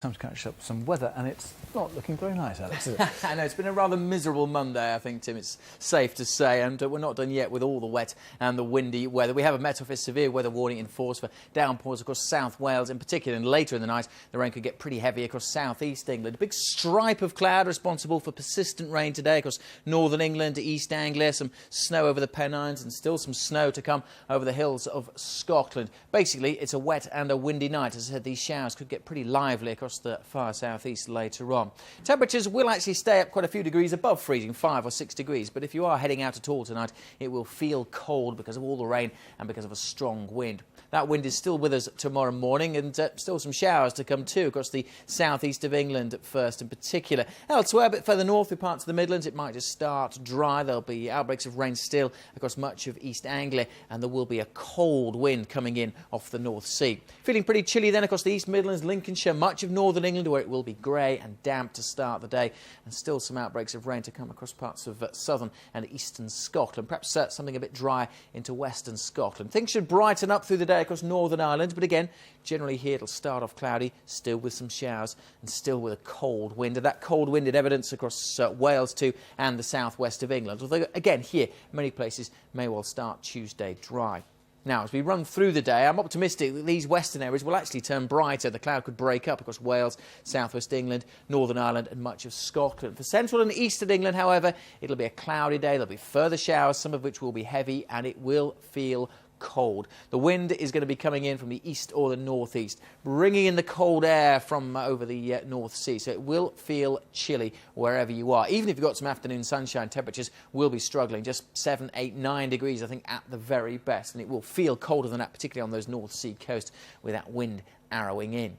Time to catch up with some weather, and it's not looking very nice, Alex, is it? I know, it's been a rather miserable Monday, I think, Tim, it's safe to say, and we're not done yet with all the wet and the windy weather. We have a Met Office severe weather warning in force for downpours across South Wales in particular, and later in the night the rain could get pretty heavy across South East England. A big stripe of cloud responsible for persistent rain today across Northern England to East Anglia, some snow over the Pennines and still some snow to come over the hills of Scotland. Basically, it's a wet and a windy night. As I said, these showers could get pretty lively across the far southeast later on. Temperatures will actually stay up quite a few degrees above freezing, 5 or 6 degrees, but if you are heading out at all tonight, it will feel cold because of all the rain and because of a strong wind. That wind is still with us tomorrow morning, and still some showers to come too across the southeast of England at first in particular. Elsewhere, a bit further north with parts of the Midlands, it might just start dry. There'll be outbreaks of rain still across much of East Anglia, and there will be a cold wind coming in off the North Sea. Feeling pretty chilly then across the East Midlands, Lincolnshire, much of Northern England, where it will be grey and damp to start the day, and still some outbreaks of rain to come across parts of southern and eastern Scotland. Perhaps something a bit dry into western Scotland. Things should brighten up through the day across Northern Ireland, but again, generally here it'll start off cloudy, still with some showers and still with a cold wind. And that cold wind in evidence across Wales too and the southwest of England. Although again here, many places may well start Tuesday dry. Now, as we run through the day, I'm optimistic that these western areas will actually turn brighter. The cloud could break up across Wales, southwest England, Northern Ireland and much of Scotland. For central and eastern England, however, it'll be a cloudy day. There'll be further showers, some of which will be heavy, and it will feel cold. The wind is going to be coming in from the east or the northeast, bringing in the cold air from over the North Sea, so it will feel chilly wherever you are. Even if you've got some afternoon sunshine, temperatures will be struggling, just 7, 8, 9 degrees I think at the very best, and it will feel colder than that, particularly on those North Sea coasts with that wind arrowing in.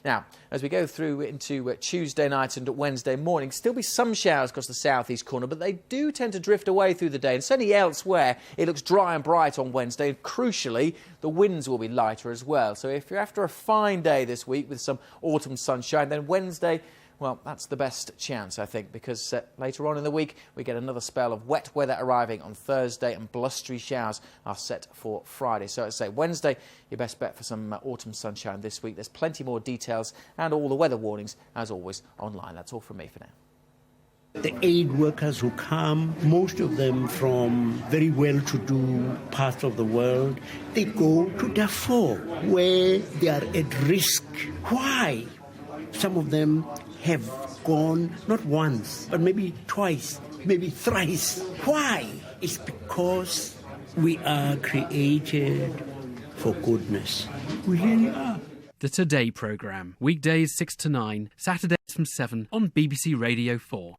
Now, as we go through into Tuesday night and Wednesday morning, still be some showers across the southeast corner, but they do tend to drift away through the day. And certainly elsewhere, it looks dry and bright on Wednesday. And crucially, the winds will be lighter as well. So if you're after a fine day this week with some autumn sunshine, then Wednesday, well, that's the best chance, I think, because later on in the week we get another spell of wet weather arriving on Thursday and blustery showers are set for Friday. So as I say, Wednesday, your best bet for some autumn sunshine this week. There's plenty more details and all the weather warnings, as always, online. That's all from me for now. The aid workers who come, most of them from very well-to-do parts of the world, they go to Darfur, where they are at risk. Why? Some of them have gone not once, but maybe twice, maybe thrice. Why? It's because we are created for goodness. We really are. The Today programme, weekdays 6 to 9, Saturdays from 7 on BBC Radio 4.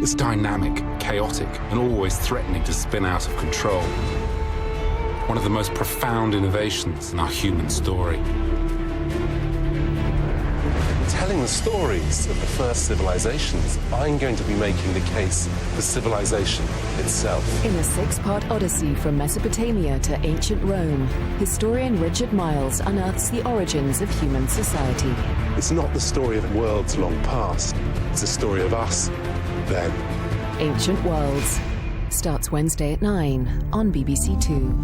It's dynamic, chaotic, and always threatening to spin out of control. One of the most profound innovations in our human story. Telling the stories of the first civilizations, I'm going to be making the case for civilization itself. In a 6-part odyssey from Mesopotamia to ancient Rome, historian Richard Miles unearths the origins of human society. It's not the story of worlds long past, it's the story of us then. Ancient Worlds starts Wednesday at 9 on BBC Two.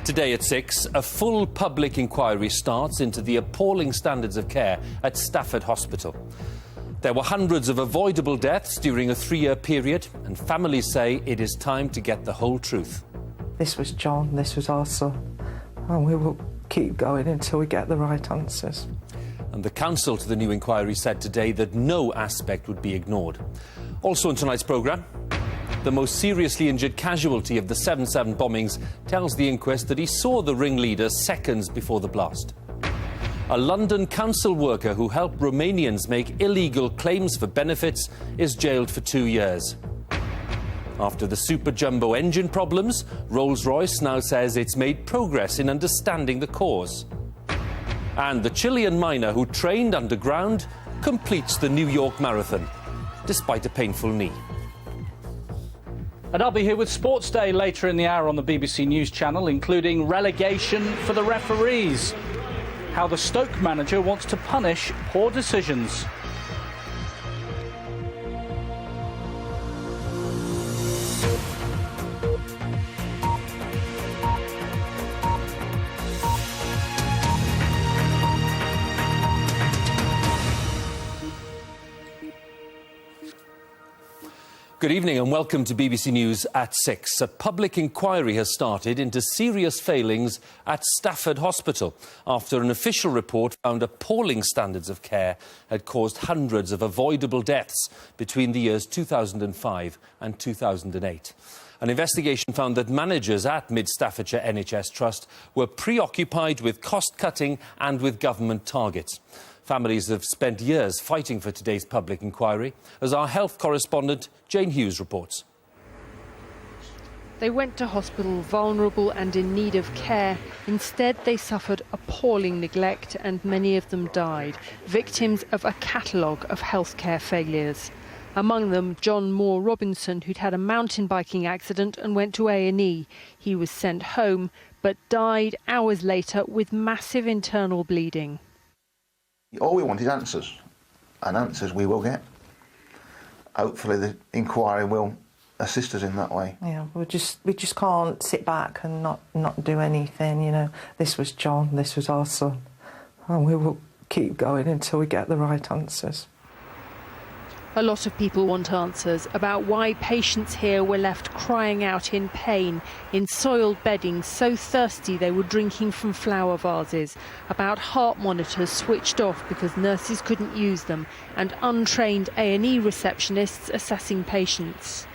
Today at 6, a full public inquiry starts into the appalling standards of care at Stafford Hospital. There were hundreds of avoidable deaths during a 3-year period, and families say it is time to get the whole truth. This was John, this was our son, and we will keep going until we get the right answers. And the counsel to the new inquiry said today that no aspect would be ignored. Also in tonight's programme, the most seriously injured casualty of the 7/7 bombings tells the inquest that he saw the ringleader seconds before the blast. A London council worker who helped Romanians make illegal claims for benefits is jailed for 2 years. After the super jumbo engine problems, Rolls-Royce now says it's made progress in understanding the cause. And the Chilean miner who trained underground completes the New York Marathon, despite a painful knee. And I'll be here with Sports Day later in the hour on the BBC News Channel, including relegation for the referees, how the Stoke manager wants to punish poor decisions. Good evening and welcome to BBC News at 6. A public inquiry has started into serious failings at Stafford Hospital after an official report found appalling standards of care had caused hundreds of avoidable deaths between the years 2005 and 2008. An investigation found that managers at Mid Staffordshire NHS Trust were preoccupied with cost-cutting and with government targets. Families have spent years fighting for today's public inquiry, as our health correspondent Jane Hughes reports. They went to hospital vulnerable and in need of care. Instead, they suffered appalling neglect and many of them died, victims of a catalogue of healthcare failures. Among them, John Moore Robinson, who'd had a mountain biking accident and went to A&E. He was sent home, but died hours later with massive internal bleeding. All we want is answers, and answers we will get. Hopefully the inquiry will assist us in that way. Yeah, we just can't sit back and not do anything, you know. This was John, this was our son, and we will keep going until we get the right answers. A lot of people want answers about why patients here were left crying out in pain in soiled bedding so thirsty they were drinking from flower vases, about heart monitors switched off because nurses couldn't use them, and untrained A&E receptionists assessing patients.